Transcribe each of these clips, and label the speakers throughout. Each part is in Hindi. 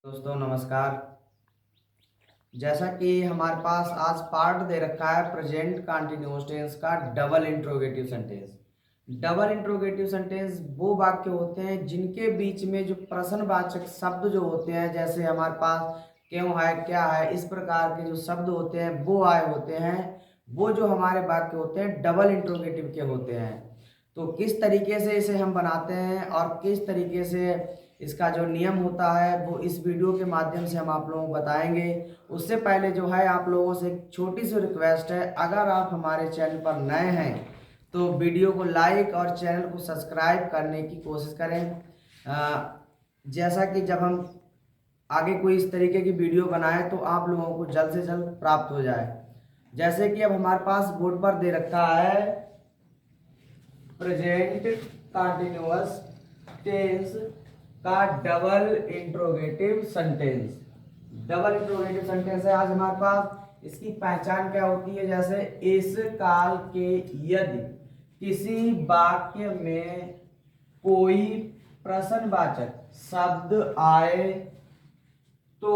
Speaker 1: दोस्तों नमस्कार। जैसा कि हमारे पास आज पार्ट दे रखा है प्रेजेंट कंटिन्यूअस टेंस का double interrogative sentence. Double interrogative sentence वो वाक्य होते हैं जिनके बीच में जो प्रश्नवाचक शब्द जो होते हैं, जैसे हमारे पास क्यों है, क्या है, इस प्रकार के जो शब्द होते हैं वो आए होते हैं। वो जो हमारे वाक्य होते हैं डबल इंट्रोगेटिव के होते हैं। तो किस तरीके से इसे हम बनाते हैं और किस तरीके से इसका जो नियम होता है वो इस वीडियो के माध्यम से हम आप लोगों को बताएंगे। उससे पहले जो है आप लोगों से एक छोटी सी रिक्वेस्ट है, अगर आप हमारे चैनल पर नए हैं तो वीडियो को लाइक और चैनल को सब्सक्राइब करने की कोशिश करें, जैसा कि जब हम आगे कोई इस तरीके की वीडियो बनाएं तो आप लोगों को जल्द से जल्द प्राप्त हो जाए। जैसे कि अब हमारे पास बोर्ड पर दे रखा है प्रेजेंट कंटिन्यूअस टेंस का double interrogative sentence. Double interrogative sentence है आज हमारे पास। इसकी पहचान क्या होती है? जैसे इस काल के यदि किसी वाक्य में कोई प्रश्नवाचक शब्द आए तो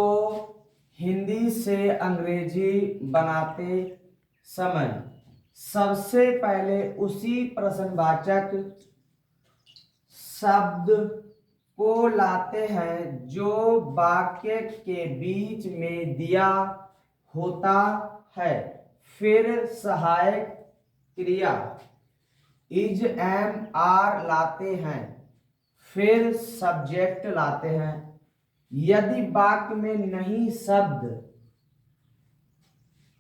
Speaker 1: हिंदी से अंग्रेजी बनाते समय सबसे पहले उसी प्रश्नवाचक शब्द को लाते हैं जो वाक्य के बीच में दिया होता है। फिर सहायक क्रिया इज एम आर लाते हैं। फिर सब्जेक्ट लाते हैं। यदि वाक्य में नहीं शब्द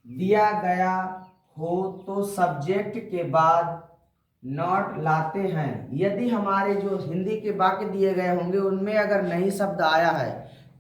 Speaker 1: दिया गया हो तो सब्जेक्ट के बाद नॉट लाते हैं। यदि हमारे जो हिंदी के वाक्य दिए गए होंगे उनमें अगर नहीं शब्द आया है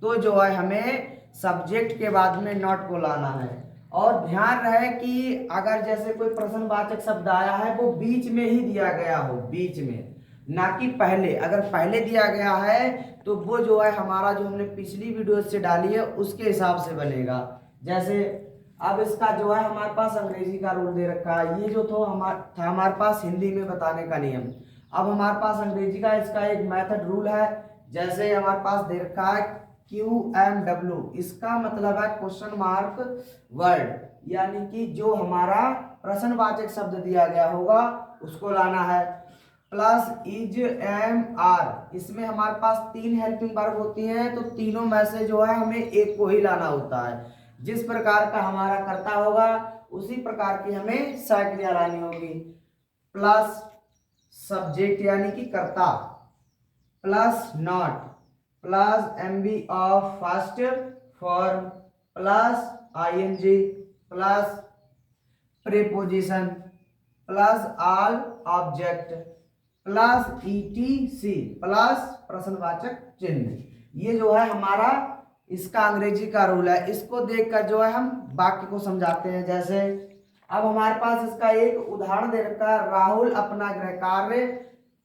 Speaker 1: तो जो है हमें सब्जेक्ट के बाद में नॉट को लाना है। और ध्यान रहे कि अगर जैसे कोई प्रश्नवाचक शब्द आया है वो बीच में ही दिया गया हो, बीच में, ना कि पहले। अगर पहले दिया गया है तो वो जो है हमारा जो हमने पिछली वीडियो से डाली है उसके हिसाब से बनेगा। जैसे अब इसका जो है हमारे पास अंग्रेजी का रूल दे रखा है। ये जो था हमारे पास हिंदी में बताने का नियम। अब हमारे पास अंग्रेजी का इसका एक मेथड रूल है। जैसे हमारे पास दे रखा है QMW, इसका मतलब है क्वेश्चन मार्क वर्ड, यानी कि जो हमारा प्रश्नवाचक शब्द दिया गया होगा उसको लाना है। प्लस इज एम आर, इसमें हमारे पास 3 हेल्पिंग वर्ब होती हैं तो तीनों में से जो है हमें एक को ही लाना होता है। जिस प्रकार का हमारा कर्ता होगा उसी प्रकार की हमें सहायक लानी होगी। प्लस सब्जेक्ट यानी कि कर्ता, plus not, plus MV of first form, plus ING, plus preposition, plus all object, plus ETC, plus प्रश्नवाचक चिन्ह। ये जो है हमारा इसका अंग्रेजी का रूल है। इसको देखकर जो है हम वाक्य को समझाते हैं। जैसे अब हमारे पास इसका एक उदाहरण दे रखा है, राहुल अपना गृह कार्य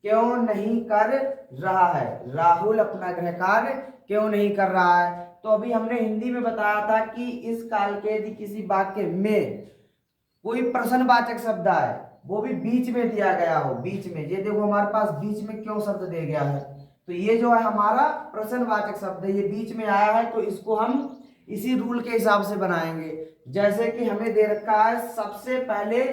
Speaker 1: क्यों नहीं कर रहा है। राहुल अपना गृह कार्य क्यों नहीं कर रहा है। तो अभी हमने हिंदी में बताया था कि इस काल के यदि किसी वाक्य में कोई प्रश्नवाचक शब्द आए, वो भी बीच में दिया गया हो, बीच में, ये देखो हमारे पास बीच में क्यों शब्द दे गया है, तो ये जो है हमारा प्रश्नवाचक शब्द है, ये बीच में आया है तो इसको हम इसी रूल के हिसाब से बनाएंगे। जैसे कि हमें दे रखा है सबसे पहले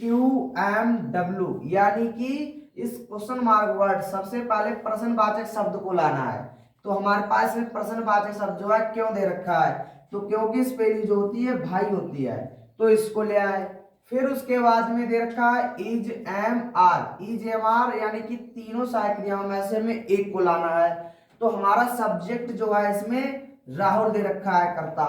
Speaker 1: QMW, यानी कि इस क्वेश्चन मार्क वर्ड सबसे पहले प्रश्नवाचक शब्द को लाना है। तो हमारे पास में प्रश्नवाचक शब्द जो है क्यों दे रखा है, तो क्योंकि स्पेलिंग जो होती है भाई होती है, तो इसको ले आए। फिर उसके बाद में दे रखा है is am are, is am are यानी कि तीनों सहायक क्रियाओं में से हमें एक को लाना है। तो हमारा सब्जेक्ट जो है इसमें राहुल दे रखा है, कर्ता,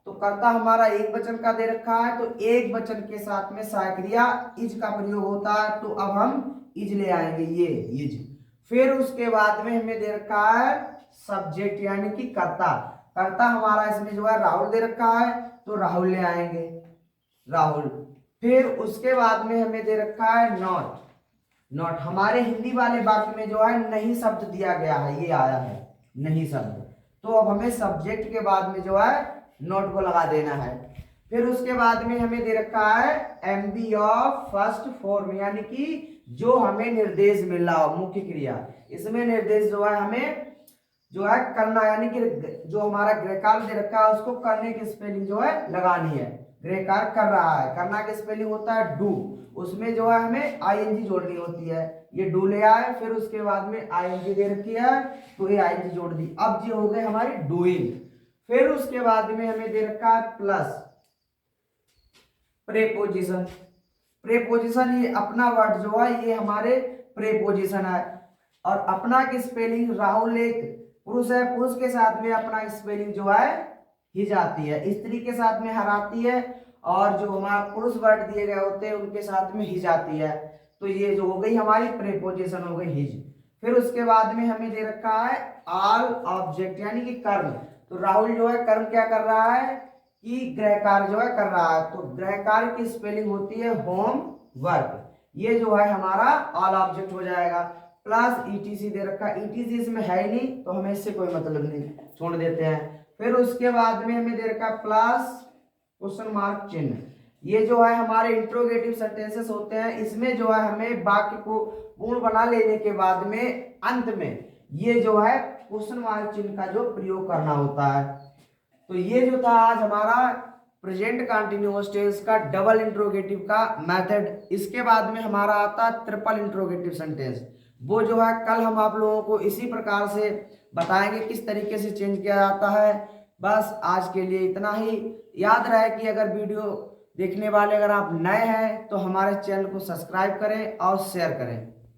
Speaker 1: तो कर्ता हमारा एक वचन का दे रखा है तो एक वचन के साथ में सहायक क्रिया इज का प्रयोग होता है। तो अब हम इज ले आएंगे, ये इज। फिर उसके बाद में हमें दे रखा है सब्जेक्ट यानी कि कर्ता, कर्ता हमारा इसमें जो है राहुल दे रखा है तो राहुल ले आएंगे, राहुल। फिर उसके बाद में हमें दे रखा है नॉट, नॉट हमारे हिंदी वाले वाक्य में जो है नहीं शब्द दिया गया है, ये आया है नहीं शब्द, तो अब हमें सब्जेक्ट के बाद में जो है नॉट को लगा देना है। फिर उसके बाद में हमें दे रखा है एमबी ऑफ फर्स्ट फॉर्म, यानी कि जो हमें निर्देश मिल रहा हो, मुख्य क्रिया, इसमें निर्देश जो है हमें जो है करना, यानी कि जो हमारा गृहकार्य दे रखा है उसको करने की स्पेलिंग जो है लगानी है। गृहकार्य कर रहा है, करना की स्पेलिंग होता है डू, उसमें जो है हमें आईएनजी जोड़नी होती है। ये डू ले आए, फिर उसके बाद में आईएनजी दे रखी है तो ये आईएनजी जोड़ दी। अब ये हो गई हमारी डूइंग। फिर उसके बाद में हमें दे रखा है प्लस प्रेपोजिशन। प्रेपोजिशन ये अपना वर्ड जो है ये हमारे प्रेपोजिशन है। और अपना की स्पेलिंग, राहुल एक पुरुष है, पुरुष के साथ में अपना स्पेलिंग जो है ही जाती है, स्त्री के साथ में हराती है, और जो हमारा पुरुष वर्ड दिए गए होते हैं उनके साथ में ही जाती है। तो ये जो हो गई हमारी प्रेपोजिशन हो गई हिज। फिर उसके बाद में हमें दे रखा है ऑल ऑब्जेक्ट यानी कि कर्म। तो राहुल जो है कर्म क्या कर रहा है कि गृह कार्य जो है कर रहा है, तो गृह कार्य की स्पेलिंग होती है होम वर्क। ये जो है हमारा ऑल ऑब्जेक्ट हो जाएगा। प्लस ईटीसी दे रखा है, ईटीसी इसमें है ही नहीं तो हमें इससे कोई मतलब नहीं, छोड़ देते हैं। फिर उसके बाद में हमें दे रखा है प्लस क्वेश्चन मार्क चिन्ह। ये जो है हमारे इंट्रोगेटिव सेंटेंसेस होते हैं, इसमें जो है हमें वाक्य को पूर्ण बना लेने के बाद में अंत में ये जो है क्वेश्चन मार्क चिन्ह का जो प्रयोग करना होता है। तो ये जो था आज हमारा प्रेजेंट कंटिन्यूअस टेंस का डबल इंट्रोगेटिव का मेथड। इसके बाद में हमारा आता है ट्रिपल इंट्रोगेटिव सेंटेंस। वो जो है कल हम आप लोगों को इसी प्रकार से बताएंगे किस तरीके से चेंज किया जाता है। बस आज के लिए इतना ही। याद रहे कि अगर वीडियो देखने वाले अगर आप नए हैं तो हमारे चैनल को सब्सक्राइब करें और शेयर करें।